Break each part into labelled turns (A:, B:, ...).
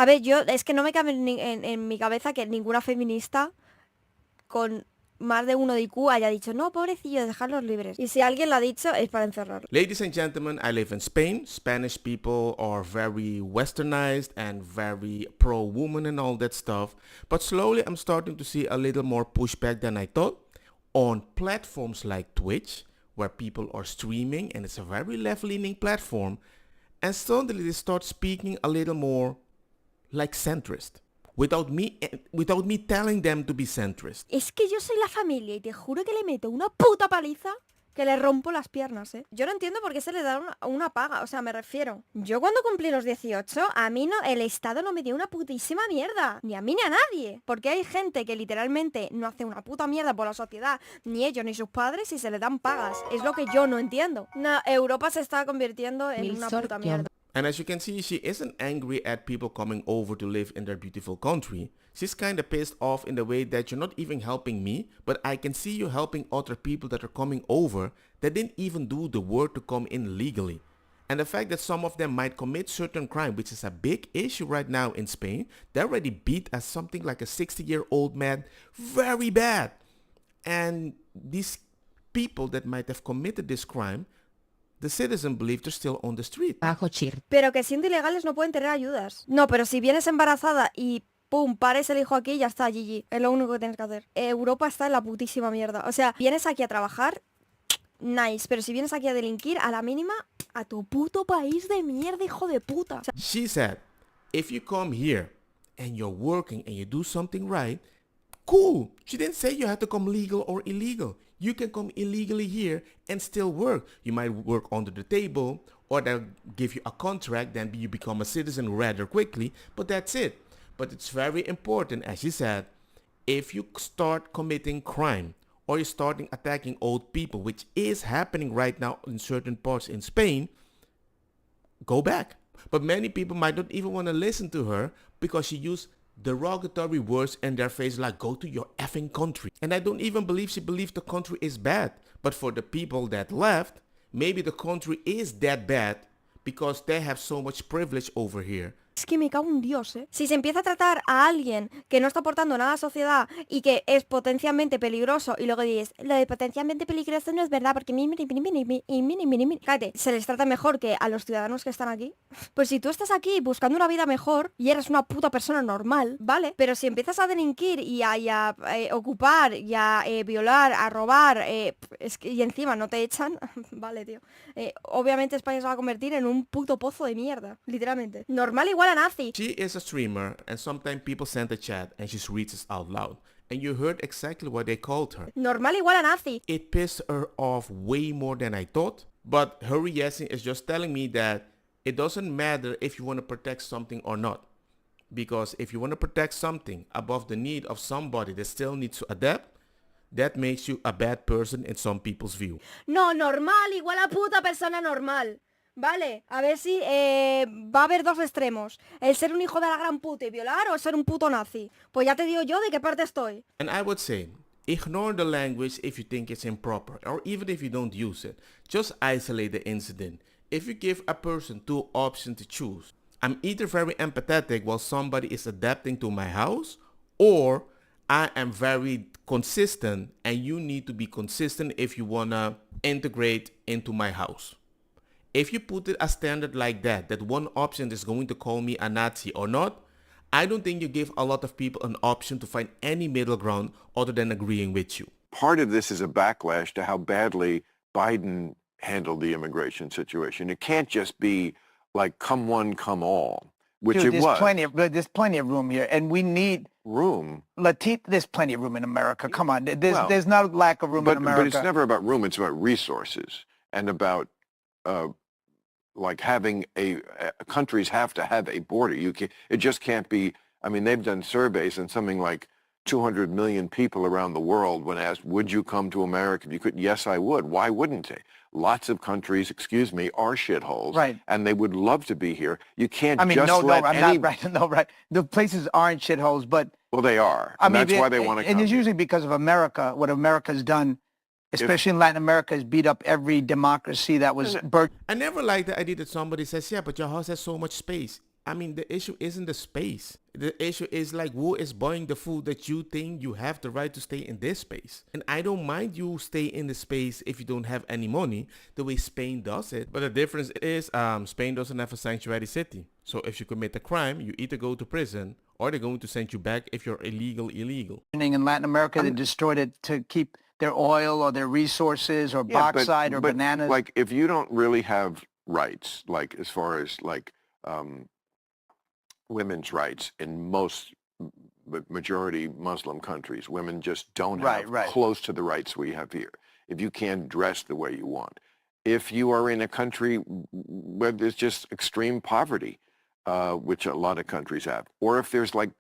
A: A ver, yo es que no me cabe en mi cabeza que ninguna feminista con más de 1 de IQ haya dicho, no, pobrecillo, dejarlos libres. Y si alguien lo ha dicho, es para encerrarlo.
B: Ladies and gentlemen, I live in Spain. Spanish people are very westernized and very pro-woman and all that stuff. But slowly I'm starting to see a little more pushback than I thought on platforms like Twitch, where people are streaming and it's a very left-leaning platform. And suddenly they start speaking a little more like centrist. Without me telling them to be centrist.
A: Es que yo soy la familia y te juro que le meto una puta paliza que le rompo las piernas, ¿eh? Yo no entiendo por qué se le da una paga, o sea, me refiero. Yo cuando cumplí los 18, a mí no, el Estado no me dio una putísima mierda. Ni a mí ni a nadie. Porque hay gente que literalmente no hace una puta mierda por la sociedad, ni ellos ni sus padres, y se le dan pagas. Es lo que yo no entiendo. No, Europa se está convirtiendo en una puta mierda.
B: And as you can see, she isn't angry at people coming over to live in their beautiful country. She's kind of pissed off in the way that you're not even helping me, but I can see you helping other people that are coming over that didn't even do the work to come in legally. And the fact that some of them might commit certain crime, which is a big issue right now in Spain, they're already beat as something like a 60-year-old man very bad. And these people that might have committed this crime, the citizen believe they're still on the street.
A: Pero que siendo ilegales no pueden tener ayudas. No, pero si vienes embarazada y pum, pares el hijo aquí, ya está, GG. Es lo único que tienes que hacer. Europa está en la putísima mierda. O sea, vienes aquí a trabajar, nice. Pero si vienes aquí a delinquir, a la mínima, a tu puto país de mierda, hijo de puta. O sea,
B: she said, if you come here and you're working and you do something right, cool. She didn't say you have to come legal or illegal. You can come illegally here and still work. You might work under the table or they'll give you a contract, then you become a citizen rather quickly, but that's it. But it's very important, as she said, if you start committing crime or you're starting attacking old people, which is happening right now in certain parts in Spain, go back. But many people might not even want to listen to her because she used derogatory words in their face like go to your effing country. And I don't even believe she believes the country is bad. But for the people that left, maybe the country is that bad because they have so much privilege over here.
A: es que me cago en Dios, ¿eh? Si se empieza a tratar a alguien que no está aportando nada a la sociedad y que es potencialmente peligroso y luego dices, lo de potencialmente peligroso no es verdad porque cállate, se les trata mejor que a los ciudadanos que están aquí. Pues si tú estás aquí buscando una vida mejor y eres una puta persona normal, ¿vale? Pero si empiezas a delinquir y a ocupar y a violar, a robar, es que, y encima no te echan, vale, tío. Obviamente España se va a convertir en un puto pozo de mierda, literalmente. Normal igual a nazi.
B: She is a streamer and sometimes people send a chat and she reads it out loud. And you heard exactly what they called her.
A: Normal igual a nazi.
B: It pissed her off way more than I thought. But her reaction is just telling me that it doesn't matter if you want to protect something or not. Because if you want to protect something above the need of somebody that still needs to adapt, that makes you a bad person in some people's view.
A: No, normal igual a puta persona normal. Vale, a ver si va a haber dos extremos. El ser un hijo de la gran puta y violar o ser un puto nazi. Pues ya te digo yo de qué parte estoy.
B: And I would say, ignore the language if you think it's improper or even if you don't use it. Just isolate the incident. If you give a person two options to choose, I'm either very empathetic while somebody is adapting to my house, or I am very consistent and you need to be consistent if you want to integrate into my house. If you put it a standard like that one option is going to call me a Nazi or not, I don't think you give a lot of people an option to find any middle ground other than agreeing with you.
C: Part of this is a backlash to how badly Biden handled the immigration situation. It can't just be like come one, come all, which
D: Dude,
C: it was.
D: There's plenty of room here, and we need
C: Room.
D: There's plenty of room in America. Come on, there's not a lack of room in America.
C: But it's never about room. It's about resources and about like having countries have to have a border. It just can't be. I mean, they've done surveys and something like 200 million people around the world when asked, would you come to America if you could? Yes, I would. Why wouldn't they? Lots of countries, are shitholes.
D: Right.
C: And they would love to be here. You can't
D: I mean,
C: just
D: no,
C: let
D: I'm
C: any...
D: not right. No, right. The places aren't shitholes, but...
C: Well, they are.
D: I mean,
C: that's why they want to come.
D: And it's usually because of America. What America's done, especially in Latin America, has beat up every democracy that was...
B: I never liked the idea that somebody says, yeah, but your house has so much space. I mean, the issue isn't the space. The issue is like who is buying the food that you think you have the right to stay in this space. And I don't mind you stay in the space if you don't have any money, the way Spain does it. But the difference is Spain doesn't have a sanctuary city. So if you commit a crime, you either go to prison or they're going to send you back if you're illegal.
D: In Latin America, they destroyed it to keep their oil or their resources or bauxite or
C: but
D: bananas.
C: Like if you don't really have rights, like as far as like women's rights in most majority Muslim countries, women just don't have close to the rights we have here. If you can't dress the way you want, if you are in a country where there's just extreme poverty, which a lot of countries have, or if there's like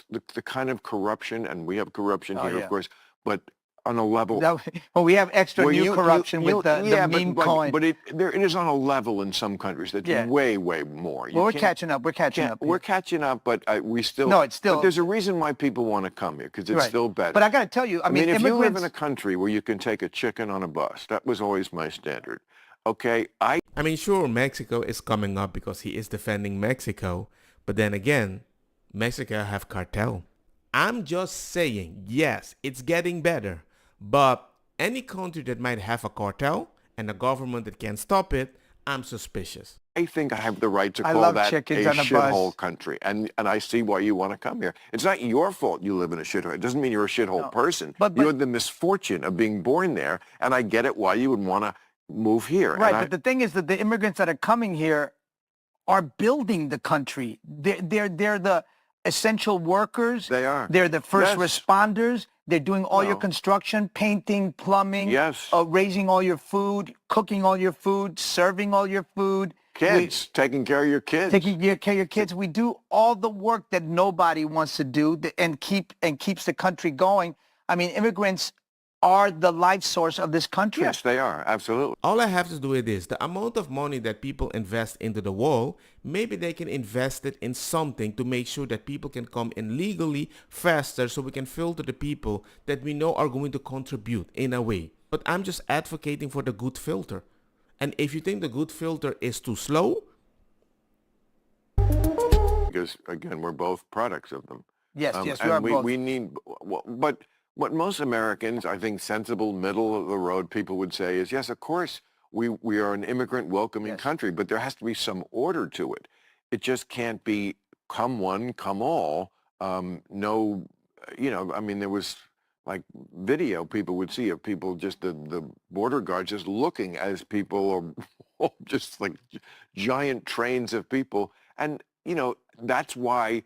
C: the kind of corruption, and we have corruption here, of course, but on a level.
D: Well, we have extra new corruption with the meme coin.
C: But it is on a level in some countries that's way, way more.
D: Well, we're catching up. We're catching up.
C: We're catching up, but we still.
D: No, it's still.
C: But there's a reason why people want to come here, because it's still better.
D: But I got to tell you, I mean,
C: if you live in a country where you can take a chicken on a bus, that was always my standard. Okay,
B: I mean, sure, Mexico is coming up because he is defending Mexico, but then again, Mexico have cartel. I'm just saying, yes, it's getting better. But any country that might have a cartel and a government that can't stop it, I'm suspicious.
C: I think I have the right to call that a shithole country. And I see why you want to come here. It's not your fault you live in a shithole. It doesn't mean you're a shithole person. But you had the misfortune of being born there. And I get it why you would want to move here.
D: Right, but the thing is that the immigrants that are coming here are building the country. They're the essential workers.
C: They are.
D: They're the first responders. They're doing all your construction, painting, plumbing, raising all your food, cooking all your food, serving all your food.
C: Kids, taking care of your kids.
D: Taking care of your kids. We do all the work that nobody wants to do and keeps the country going. I mean, immigrants are the life source of this country.
C: Yes, they are. Absolutely.
B: All I have to do is this. The amount of money that people invest into the wall, maybe they can invest it in something to make sure that people can come in legally faster so we can filter the people that we know are going to contribute in a way. But I'm just advocating for the good filter. And if you think the good filter is too slow.
C: Because, again, we're both products of them.
D: Yes, we are both.
C: We need, but what most Americans, I think sensible, middle of the road people would say is, yes, of course, we are an immigrant welcoming country, but there has to be some order to it. It just can't be come one, come all. No, I mean, there was like video people would see of people just the border guards just looking as people are just like giant trains of people. And, that's why,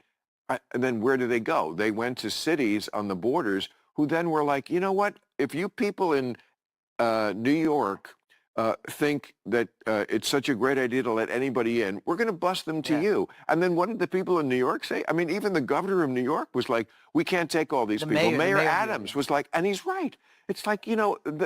C: and then where do they go? They went to cities on the borders who then were like, you know what, if you people in New York think that it's such a great idea to let anybody in, we're going to bust them to you. And then what did the people in New York say? I mean, even the governor of New York was like, we can't take all these people. Mayor Adams was like, and he's right. It's like,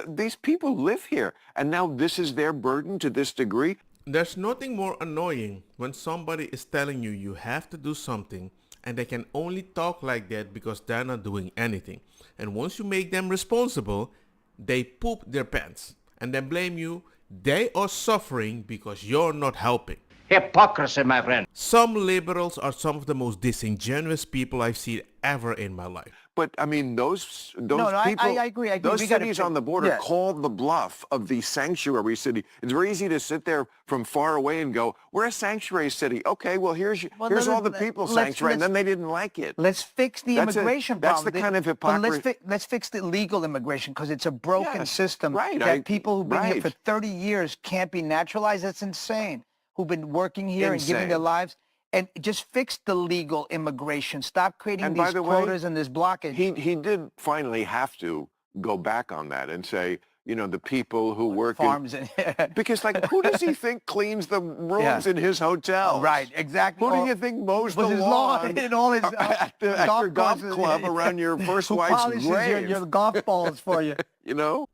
C: these people live here. And now this is their burden to this degree.
B: There's nothing more annoying when somebody is telling you you have to do something and they can only talk like that because they're not doing anything. And once you make them responsible, they poop their pants and then blame you. They are suffering because you're not helping.
E: Hypocrisy, my friend.
B: Some liberals are some of the most disingenuous people I've seen ever in my life.
C: But I mean, those people,
D: I agree.
C: Those cities on the border called the bluff of the sanctuary city. It's very easy to sit there from far away and go, we're a sanctuary city. Okay, well, here's all the people sanctuary, and then they didn't like it.
D: Let's fix the immigration problem.
C: That's the kind of hypocrisy.
D: But let's fix the legal immigration, because it's a broken system that people who've been here for 30 years can't be naturalized. That's insane. Who've been working here and giving their lives. And just fix the legal immigration. Stop creating these quotas and this blockage.
C: He did finally have to go back on that and say, the people who work
D: farms
C: because who does he think cleans the rooms in his hotel?
D: Right, exactly.
C: Who do you think mows the lawn
D: in all his
C: at your golf club around your first wife's grave?
D: Your golf balls for you.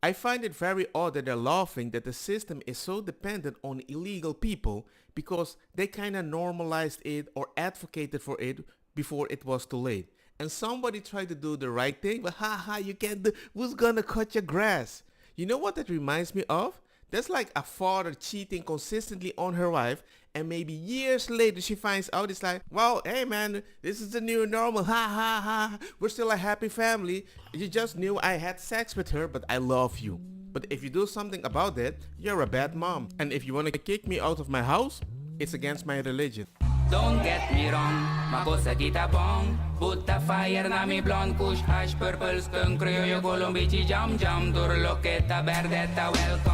B: I find it very odd that they're laughing that the system is so dependent on illegal people because they kind of normalized it or advocated for it before it was too late. And somebody tried to do the right thing, but you can't do, who's gonna cut your grass? You know what that reminds me of? That's like a father cheating consistently on her wife, and maybe years later she finds out. It's like, well, hey man, this is the new normal. Ha ha ha. We're still a happy family. You just knew I had sex with her, but I love you. But if you do something about that, you're a bad mom. And if you want to kick me out of my house, it's against my religion.
F: Don't get me wrong, makosa kita bong. Put the fire na mi blonde, kush hash, purple skunk, criollo, colombici, jam jam, turloqueta, verdetta, welcome.